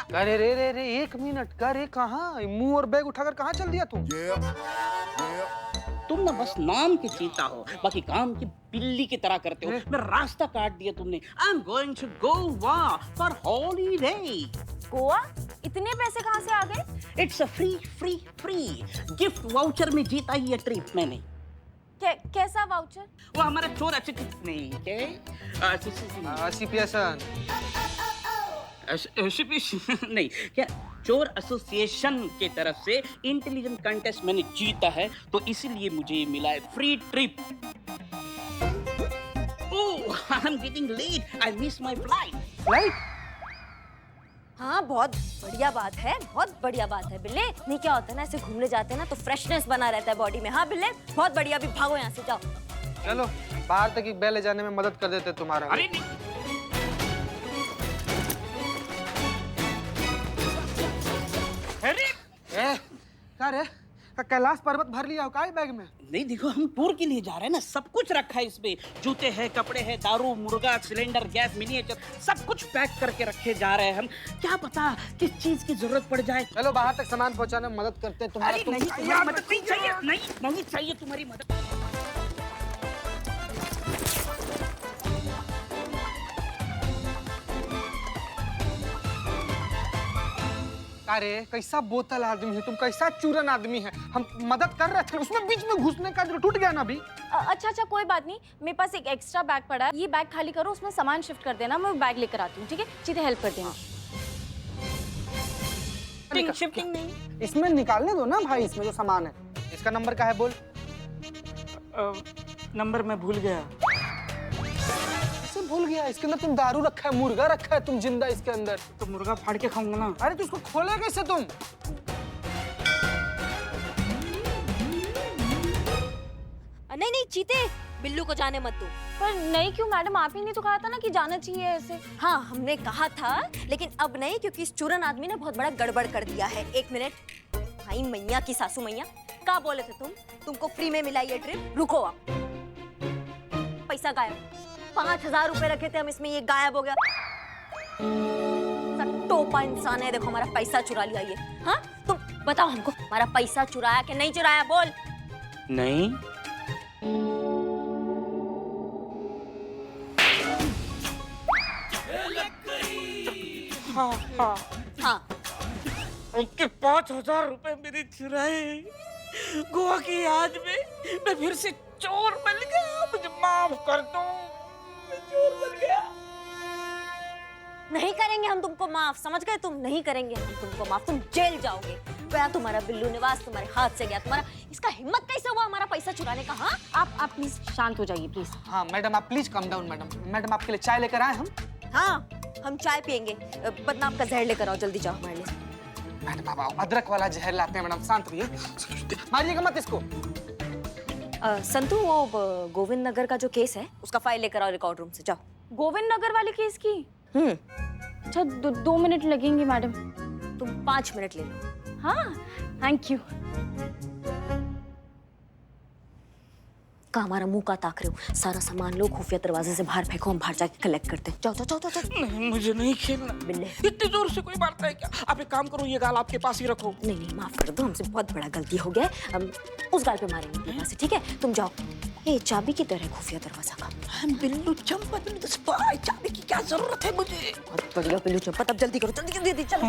अरे रे रे रे, एक मिनट का रे, कहाँ मुंह और बैग उठाकर कहाँ चल दिया तू? तुम ना बस नाम के चीता हो, बाकी काम की बिल्ली की तरह करते हो। मैं रास्ता काट दिया तुमने। I am going to Goa for holiday. Goa? इतने पैसे कहाँ से आ गए? It's a free free free gift voucher में जीता ये ट्रिप मैंने। कैसा वाउचर? वो हमारा चोर अच्छे नहीं के सीपीएसन नहीं क्या, चोर एसोसिएशन के तरफ से इंटेलिजेंट कंटेस्ट मैंने जीता है, तो इसीलिए मुझे मिला है free trip. Oh, I am getting late, I miss my flight. Flight? हाँ, बहुत बढ़िया बात है, बहुत बढ़िया बात है बिल्ले। नहीं, क्या होता है ना, ऐसे घूमने जाते हैं ना तो फ्रेशनेस बना रहता है बॉडी में। हाँ बिल्ले, बहुत बढ़िया। अभी भागो यहाँ से, जाओ। चलो बाहर तक एक बैल ले जाने में मदद कर देते तुम्हारा। अरे नहीं। अरे क्या रे, कैलाश पर्वत भर लिया हो का बैग में? नहीं, देखो हम टूर के लिए जा रहे हैं ना, सब कुछ रखा है इसमें। जूते हैं, कपड़े हैं, दारू, मुर्गा, सिलेंडर, गैस, मिनिएचर, सब कुछ पैक करके रखे जा रहे हैं हम। क्या पता किस चीज की जरूरत पड़ जाए। चलो बाहर तक सामान पहुंचाने में मदद करते हैं तुम्हारा। नहीं, तुम्हारी मदद नहीं चाहिए, नहीं चाहिए तुम्हारी मदद। अरे कैसा बोतल आदमी है तुम, कैसा चूरन आदमी है। हम मदद कर रहे थे, उसमें बीच में घुसने का जो टूट गया ना अभी। अच्छा, कोई बात नहीं, मेरे पास एक एक्स्ट्रा बैग पड़ा है। ये बैग खाली करो, उसमें सामान शिफ्ट कर देना, मैं वो बैग लेकर आती हूँ, ठीक है? सीधे हेल्प कर देना। शिफ्टिंग नहीं, इसमें निकालने दो ना भाई, इसमें जो सामान है। इसका नंबर क्या है बोल? नंबर मैं भूल गया। भूल गया? इसके अंदर तुम दारू रखा है, मुर्गा रखा है, तुम जिंदा इसके अंदर। तो मुर्गा फाड़ के खाऊंगा ना। अरे तो उसको खोले कैसे तुम? नहीं चीते, बिल्लू को जाने मत दो। पर नहीं क्यों मैडम, आप ही ने तो कहा था ना कि जाना चाहिए ऐसे। हाँ, हमने कहा था, लेकिन अब नहीं, क्योंकि इस चूरन आदमी ने बहुत बड़ा गड़बड़ कर दिया है। एक मिनट, भाई मैया की सासू मैया, क्या बोले थे तुम? तुमको फ्री में मिला ये ट्रिप? रुको आप, पैसा गायब। 5000 रुपए रखे थे हम इसमें, ये गायब हो गया। टोपा इंसान है, देखो हमारा पैसा चुरा लिया ये। हाँ, तुम बताओ हमको, हमारा पैसा चुराया कि नहीं चुराया? बोल। नहीं। हाँ, उनके 5000 रुपए मेरे चुराए गोवा की याद में। मैं फिर से चोर बन गया, मुझे माफ कर दो, मैं चोर बन गया। नहीं करेंगे हम तुमको माफ, समझ गए? तुम नहीं करेंगे हम तुमको माफ, तुम जेल जाओगे। गया तुम्हारा बिल्लू निवास, तुम्हारे हाथ से गया। तुम्हारा इसका हिम्मत कैसे हुआ हमारा पैसा चुराने का? हाँ, आप प्लीज शांत हो जाइए प्लीज। हाँ मैडम, आप प्लीज कम डाउन। मैडम आपके लिए चाय लेकर आए हम। हाँ, हम चाय पियेंगे। बदनाम का जहर लेकर आओ, जल्दी जाओ हमारे लिए। मैडम आप आओ, अदरक वाला जहर लाते हैं। मैडम शांत रहिए, मारिएगा मत इसको। संतू, वो गोविंद नगर का जो केस है, उसका फाइल लेकर आओ रिकॉर्ड रूम से, जाओ। गोविंद नगर वाले केस की? अच्छा, 2 मिनट लगेंगे मैडम। तुम 5 मिनट ले लो। हाँ, थैंक यू। का हमारा मुंह का ताक रहे हो? सारा सामान लो, खुफिया दरवाजे से बाहर फेंको, हम बाहर जाके कलेक्ट करते हैं। जाओ जाओ जाओ जाओ। नहीं, मुझे नहीं खेलना। बिल्ले, इतनी जोर से कोई मारता है क्या? आप एक काम करो, ये गाल आपके पास ही रखो। नहीं, माफ कर दो, हमसे बहुत बड़ा गलती हो गया। हम उस गाल पे मारेंगे अपने पास से, ठीक है? तुम जाओ। ये चाबी की तरह खुफिया दरवाजा का। बिल्लू चंपत, चाबी की क्या जरूरत है मुझे? बहुत बढ़िया बिल्लू चंपत, अब जल्दी करो, जल्दी जल्दी, चलो।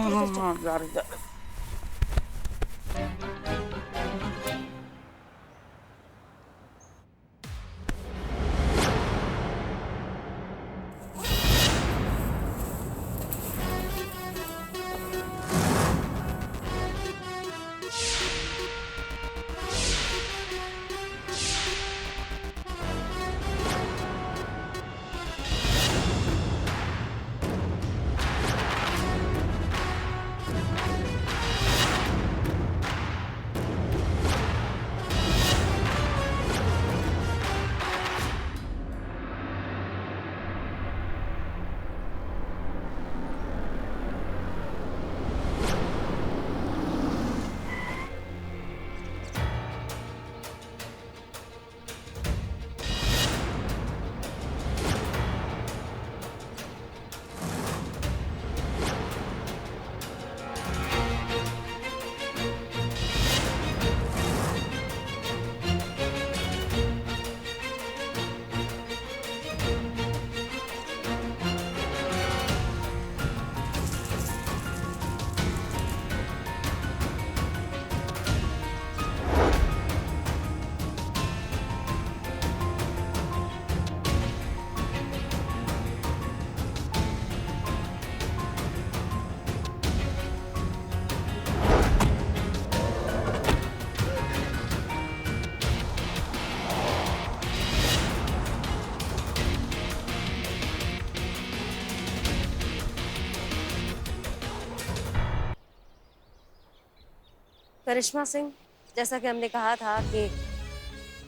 करिश्मा सिंह, जैसा कि हमने कहा था कि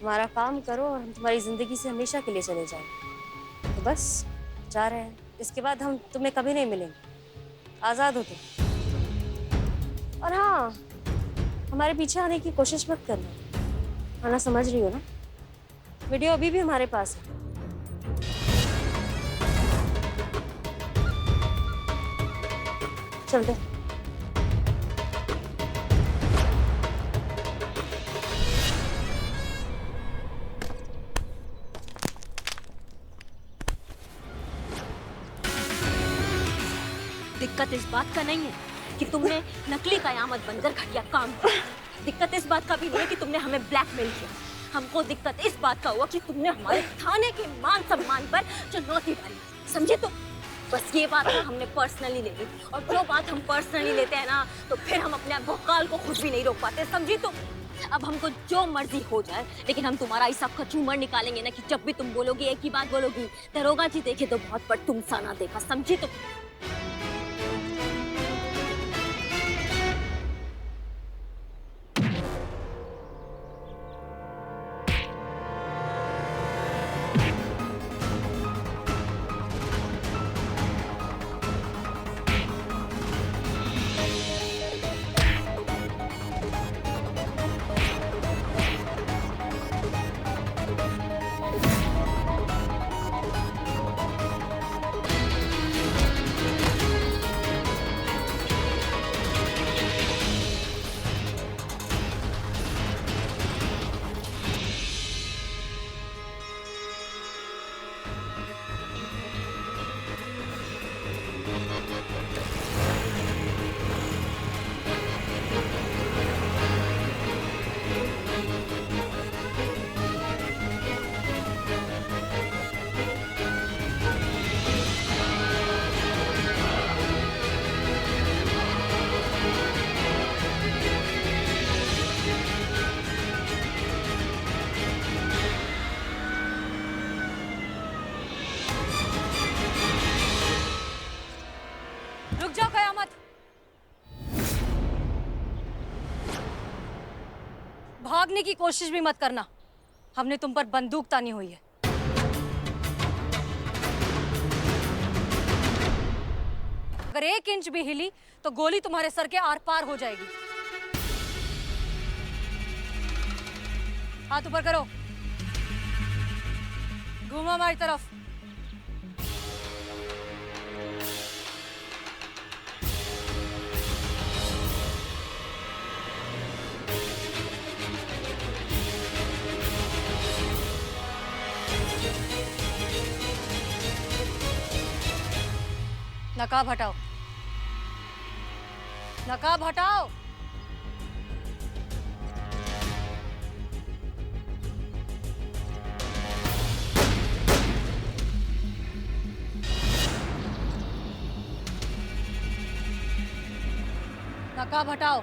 हमारा काम करो और हम तुम्हारी जिंदगी से हमेशा के लिए चले जाएं, तो बस जा रहे हैं। इसके बाद हम तुम्हें कभी नहीं मिलेंगे, आजाद हो तुम। और हाँ, हमारे पीछे आने की कोशिश मत करना, आना समझ रही हो ना? वीडियो अभी भी हमारे पास है। चलते। दिक्कत इस बात का नहीं है कि तुमने नकली कयामत बनकर घटिया काम किया। दिक्कत इस बात का भी नहीं है कि तुमने हमें ब्लैकमेल किया। हमको दिक्कत इस बात का हुआ कि तुमने हमारे थाने के मान सम्मान पर चुनौती डाली। समझे? तो बस ये बात ना हमने पर्सनली ले ली, और जो बात हम पर्सनली लेते हैं ना, तो फिर हम अपने भौकाल को खुद भी नहीं रोक पाते। समझी? तो अब हमको जो मर्जी हो जाए, लेकिन हम तुम्हारा ऐसा कचूमर निकालेंगे ना कि जब भी तुम बोलोगी एक ही बात बोलोगी, दरोगा जी देखे तो बहुत पर तुम सा ना देखा। समझी? तो रुक जाओ कयामत। भागने की कोशिश भी मत करना, हमने तुम पर बंदूक तानी हुई है। अगर 1 इंच भी हिली तो गोली तुम्हारे सर के आर पार हो जाएगी। हाथ ऊपर करो, घूमो हमारी तरफ। नकाब हटाओ, नकाब हटाओ। नकाब हटाओ।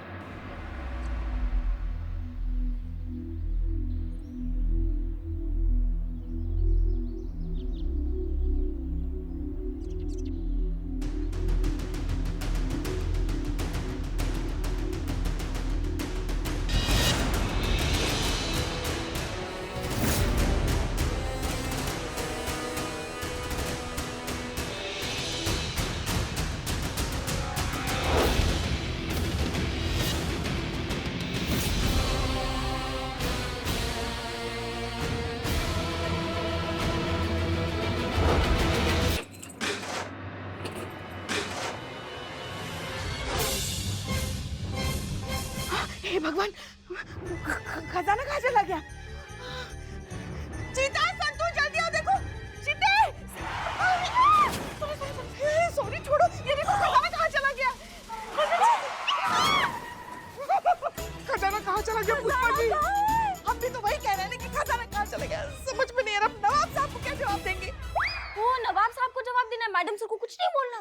हे भगवान, खजाना कहाँ चला गया? चीता, संतू, जल्दी आओ, देखो चीते। सॉरी, छोड़ो, ये देखो खजाना कहाँ चला गया? खजाना कहाँ चला गया पुष्पा जी? हम भी तो वही कह रहे हैं ना कि खजाना कहाँ चला गया। समझ में नहीं आ रहा, नवाब साहब को क्या जवाब देंगे? वो नवाब साहब को जवाब देना है, मैडम सर को कुछ नहीं बोलना।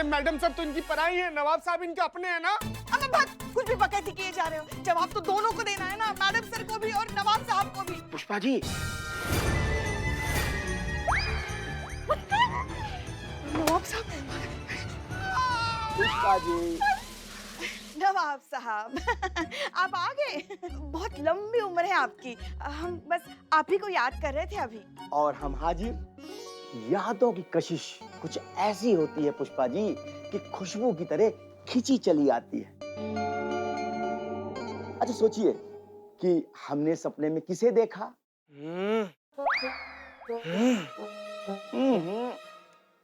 मैडम साहब तो इनकी पराई है, नवाब साहब इनके अपने हैं ना। अबे बात कुछ भी बकैती किए जा रहे हो। जवाब तो दोनों को देना है ना, मैडम सर को भी और नवाब साहब को भी। पुष्पा जी, नवाब साहब, पुष्पा जी, नवाब साहब आप आ गए। बहुत लंबी उम्र है आपकी। हम बस आप ही को याद कर रहे थे अभी। और हम हाजिर। यादों की कशिश कुछ ऐसी होती है पुष्पा जी कि खुशबू की तरह खिंची चली आती है। अच्छा सोचिए कि हमने सपने में किसे देखा?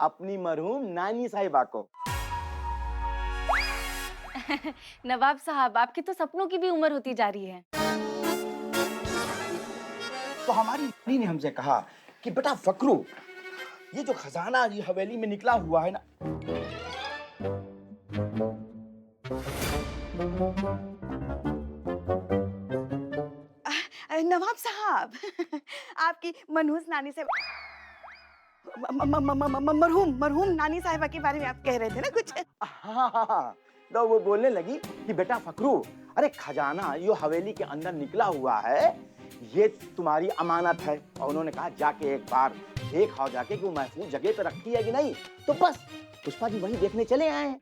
अपनी मरहूम नानी साहिबा को। नवाब साहब, आपकी तो सपनों की भी उम्र होती जा रही है। तो हमारी नानी ने हमसे कहा कि बेटा फकरू, ये जो खजाना ये हवेली में निकला हुआ है ना, नवाब साहब आपकी मनहूस नानी से मरहूम नानी साहिबा के बारे में आप कह रहे थे ना कुछ। हाँ, तो वो बोलने लगी कि बेटा फकरू, अरे खजाना यो हवेली के अंदर निकला हुआ है, ये तुम्हारी अमानत है। और उन्होंने कहा जाके एक बार देख आओ जाके कि वो महफूज जगह पे रखी है कि नहीं। तो बस पुष्पा जी वही देखने चले आए हैं।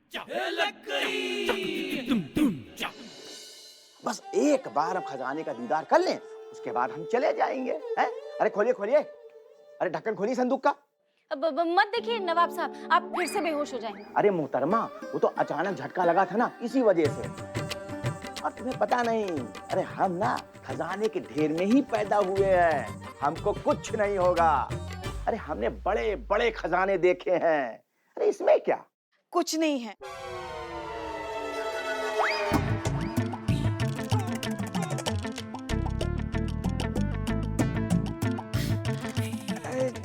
बस एक बार अब खजाने का दीदार कर लें, उसके बाद हम चले जाएंगे। हैं? अरे खोलिए खोलिए, अरे ढक्कन खोलिए संदूक का। अब मत देखिए नवाब साहब, आप फिर से बेहोश हो जाएंगे। अरे मोहतरमा, वो तो अचानक झटका लगा था ना, इसी वजह से। और तुम्हें पता नहीं, अरे हम ना खजाने के ढेर में ही पैदा हुए हैं, हमको कुछ नहीं होगा। अरे हमने बड़े बड़े खजाने देखे हैं, अरे इसमें क्या कुछ नहीं है।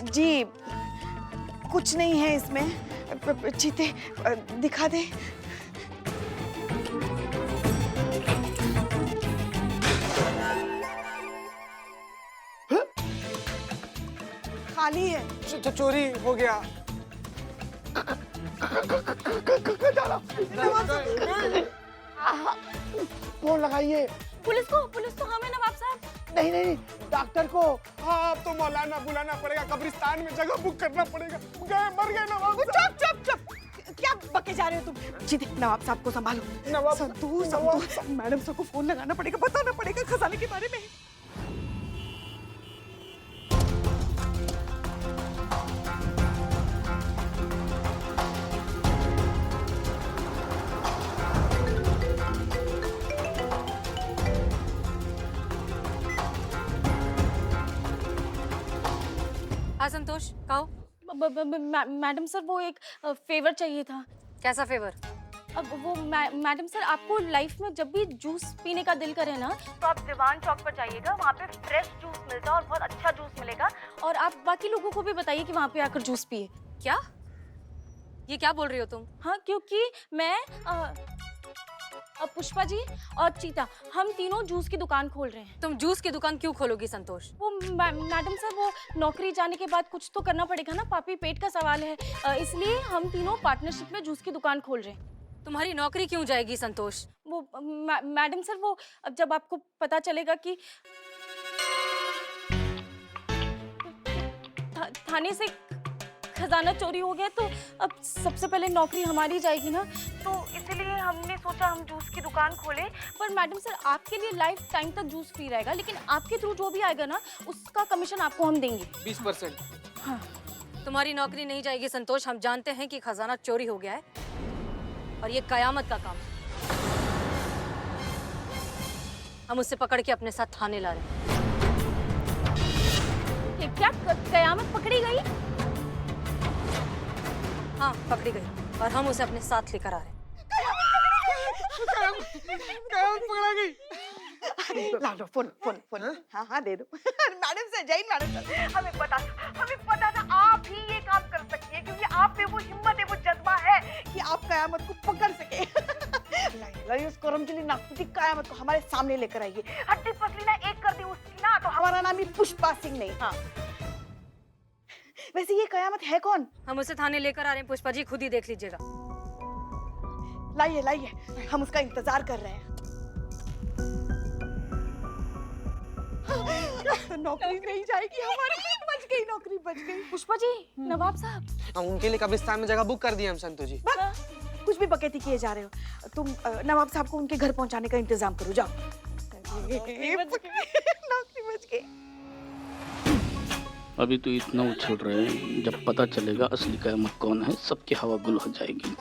जी कुछ नहीं है इसमें। चीते दिखा दे। खाली है। चोरी हो गया। फोन लगाइए। पुलिस को हमें नवाब साहब। नहीं नहीं, डॉक्टर को। हाँ, अब तो मौलाना बुलाना पड़ेगा, कब्रिस्तान में जगह बुक करना पड़ेगा। गए मर गए नवाब साहब। चुप चुप चुप, क्या बके जा रहे हो तुम? जीते नवाब साहब को संभालो। नवाब संतू मैडम सबको फोन लगाना पड़ेगा, बताना पड़ेगा खजाने के बारे में। हाँ संतोष, कहो। मैडम सर, वो एक फेवर चाहिए था। कैसा फेवर? अब वो मैडम सर, आपको लाइफ में जब भी जूस पीने का दिल करे ना, तो आप दीवान चौक पर जाइएगा, वहाँ पे फ्रेश जूस मिलता है और बहुत अच्छा जूस मिलेगा। और आप बाकी लोगों को भी बताइए कि वहाँ पे आकर जूस पिए। क्या? ये क्या बोल रही हो तुम? हाँ, क्योंकि मैं पुष्पा जी और चीता, हम तीनों जूस की दुकान खोल रहे हैं। तुम जूस की दुकान क्यों खोलोगी संतोष? वो मैडम सर, वो नौकरी जाने के बाद कुछ तो करना पड़ेगा ना, पापी पेट का सवाल है, इसलिए हम तीनों पार्टनरशिप में जूस की दुकान खोल रहे हैं। तुम्हारी नौकरी क्यों जाएगी संतोष? वो मैडम सर, वो अब जब आपको पता चलेगा कि थाने से खजाना चोरी हो गया, तो अब सबसे पहले नौकरी हमारी जाएगी ना, तो इसीलिए हमने सोचा हम जूस की दुकान खोलें। पर मैडम सर, आपके लिए लाइफ टाइम तक जूस फ्री रहेगा, लेकिन आपके थ्रू जो भी आएगा ना, उसका कमीशन आपको हम देंगे 20%। हाँ। तुम्हारी नौकरी नहीं जाएगी संतोष। हम जानते हैं कि खजाना चोरी हो गया है और ये कयामत का काम है। हम उससे पकड़ के अपने साथ थाने ला रहे हैं। ये क्या कयामत पकड़ी गई? हाँ, पकड़ी गई और हम उसे अपने साथ लेकर आ रहे हैं। कयामत पकड़ा गई। ला लो फोन फोन फोन। हाँ हाँ दे दो। Madam sir, Jain madam sir, हमें पता था आप ही ये काम कर सकती है, क्योंकि आप में वो हिम्मत है, वो जज्बा है कि आप कयामत को पकड़ सके। लाइए उस करमचली नागपुती कयामत को हमारे सामने लेकर आइए। हड्डी पसली ना एक कर दी उसकी ना, तो हमारा नाम ही पुष्पा सिंह नहीं। हाँ, वैसे ये कयामत है कौन? हम उसे थाने लेकर आ रहे हैं पुष्पा जी, खुद ही देख लीजिएगा। लाइए लाइए, हम उसका इंतजार कर रहे हैं। तो नौकरी नहीं जाएगी हमारी, बच गई नौकरी, बच गई। पुष्पा जी, नवाब साहब, हम उनके लिए कब्रिस्तान में जगह बुक कर दिए हम संतोष जी। कुछ भी बकैती किए जा रहे हो। तुम नवाब साहब को उनके घर पहुंचाने का इंतजाम करो, जाओ। नौकरी बच गई। अभी तो इतना उछल रहे हैं, जब पता चलेगा असली कयामत कौन है सबकी हवा गुल हो जाएगी।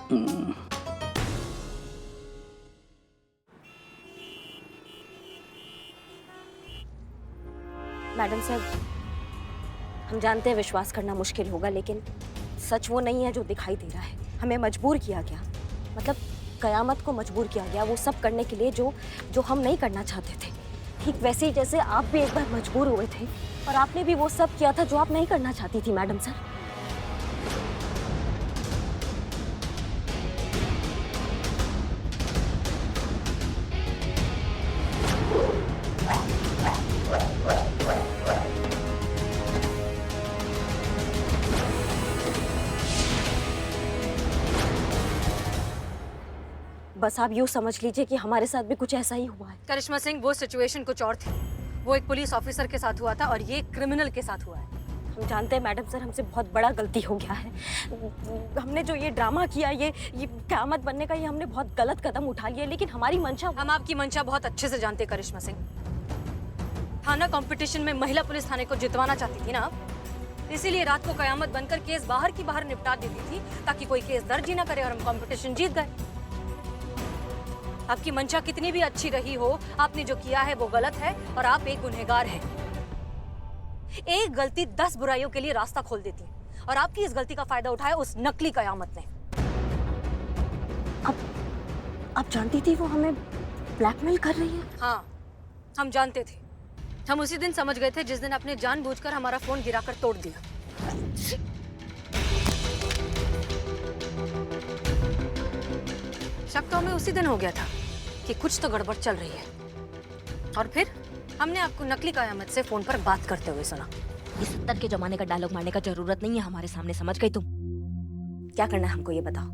मैडम साहब, हम जानते हैं विश्वास करना मुश्किल होगा, लेकिन सच वो नहीं है जो दिखाई दे रहा है। हमें मजबूर किया गया, मतलब कयामत को मजबूर किया गया वो सब करने के लिए जो हम नहीं करना चाहते थे। ठीक वैसे ही जैसे आप भी एक बार मजबूर हुए थे और आपने भी वो सब किया था जो आप नहीं करना चाहती थी मैडम सर। बस आप यूँ समझ लीजिए कि हमारे साथ भी कुछ ऐसा ही हुआ है। करिश्मा सिंह, वो सिचुएशन कुछ और थी। वो एक पुलिस ऑफिसर के साथ हुआ था और ये क्रिमिनल के साथ हुआ है। हम जानते हैं मैडम सर, हमसे बहुत बड़ा गलती हो गया है। हमने जो ये ड्रामा किया, ये क़यामत बनने का, ये हमने बहुत गलत कदम उठा लिया, लेकिन हमारी मंशा। हम आपकी मंशा बहुत अच्छे से जानते करिश्मा सिंह। थाना कंपटीशन में महिला पुलिस थाने को जितवाना चाहती थी ना आप, इसीलिए रात को कयामत बनकर केस बाहर की बाहर निपटा देती थी ताकि कोई केस दर्ज ही ना करे और हम कंपटीशन जीत गए। आपकी मंशा कितनी भी अच्छी रही हो, आपने जो किया है वो गलत है और आप एक गुनहगार हैं। एक गलती 10 बुराइयों के लिए रास्ता खोल देती और आपकी इस गलती का फायदा उठाया उस नकली कयामत ने। आप जानती थी वो हमें ब्लैकमेल कर रही है? हाँ, हम जानते थे। हम उसी दिन समझ गए थे जिस दिन आपने जानबूझकर हमारा फोन गिराकर तोड़ दिया। शक तो हमें उसी दिन हो गया था कि कुछ तो गड़बड़ चल रही है, और फिर हमने आपको नकली कयामत से फोन पर बात करते हुए सुना। ये 70 के जमाने का डायलॉग मारने का जरूरत नहीं है हमारे सामने, समझ गई तुम? क्या करना है हमको ये बताओ।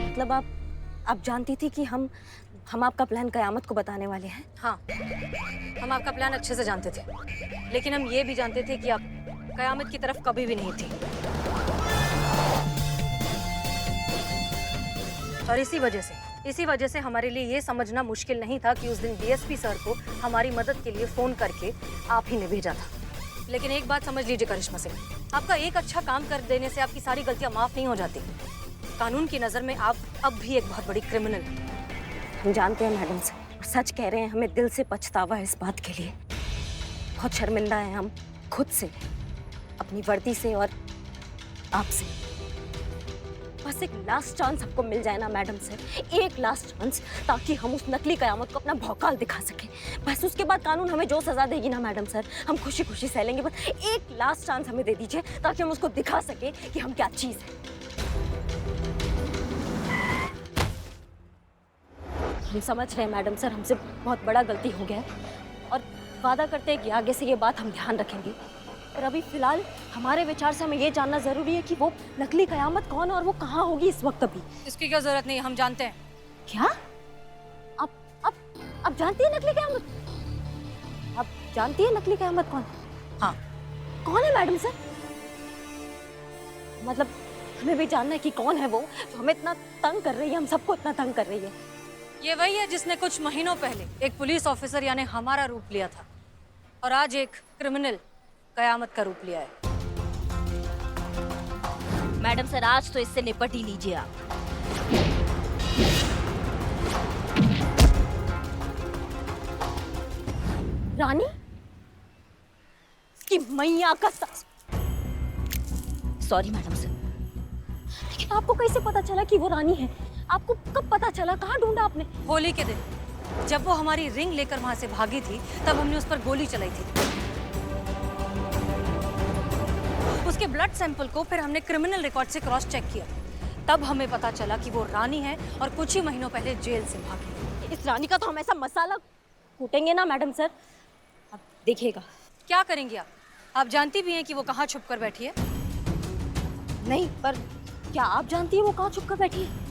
मतलब आप जानती थी कि हम आपका प्लान कयामत को बताने वाले हैं? हाँ, हम आपका प्लान अच्छे से जानते थे, लेकिन हम ये भी जानते थे कि आप कयामत की तरफ कभी भी नहीं थी। और इसी वजह से हमारे लिए ये समझना मुश्किल नहीं था कि उस दिन डीएसपी सर को हमारी मदद के लिए फोन करके आप ही ने भेजा था। लेकिन एक बात समझ लीजिए करिश्मा सिंह, आपका एक अच्छा काम कर देने से आपकी सारी गलतियां माफ नहीं हो जाती। कानून की नजर में आप अब भी एक बहुत बड़ी क्रिमिनल हैं। हम जानते हैं मैडम सर, और सच कह रहे हैं, हमें दिल से पछतावा है इस बात के लिए। बहुत शर्मिंदा हैं हम खुद से, अपनी वर्दी से और आपसे। बस एक लास्ट चांस हमको मिल जाए ना मैडम सर, एक लास्ट चांस, ताकि हम उस नकली कयामत को अपना भौकाल दिखा सकें। बस उसके बाद कानून हमें जो सजा देगी ना मैडम सर, हम खुशी खुशी सह लेंगे। बस एक लास्ट चांस हमें दे दीजिए ताकि हम उसको दिखा सकें कि हम क्या चीज़ है। हम समझ रहे हैं मैडम सर, हमसे बहुत बड़ा गलती हो गया है और वादा करते हैं कि आगे से ये बात हम ध्यान रखेंगे। और अभी फिलहाल हमारे विचार से हमें ये जानना जरूरी है कि वो नकली कयामत कौन है और वो कहाँ होगी इस वक्त। अभी इसकी क्या जरूरत नहीं, हम जानते हैं। क्या? आप जानती है नकली कयामत? आप जानती है नकली कयामत कौन? हाँ। कौन है मैडम सर? मतलब हमें भी जानना है कि कौन है वो जो हमें इतना तंग कर रही है, हम सबको इतना तंग कर रही है। ये वही है जिसने कुछ महीनों पहले एक पुलिस ऑफिसर यानी हमारा रूप लिया था और आज एक क्रिमिनल कयामत का रूप लिया है। मैडम सर, आज तो इससे निपट ही लीजिए आप। रानी की मैया का सॉरी मैडम सर। लेकिन आपको कैसे पता चला कि वो रानी है? आपको कब पता चला? कहाँ ढूंढा आपने? होली के दिन जब वो हमारी रिंग लेकर वहां से भागी थी, तब हमने उस पर गोली चलाई थी। उसके ब्लड सैंपल को फिर हमने क्रिमिनल रिकॉर्ड से क्रॉस चेक किया, तब हमें पता चला कि वो रानी है और कुछ ही महीनों पहले जेल से भागी। इस रानी का तो हम ऐसा मसाला कूटेंगे ना मैडम सर, आप देखिएगा। क्या करेंगी आप जानती भी हैं कि वो कहाँ छुप कर बैठी है? नहीं, पर क्या आप जानती है वो कहाँ छुप कर बैठी है?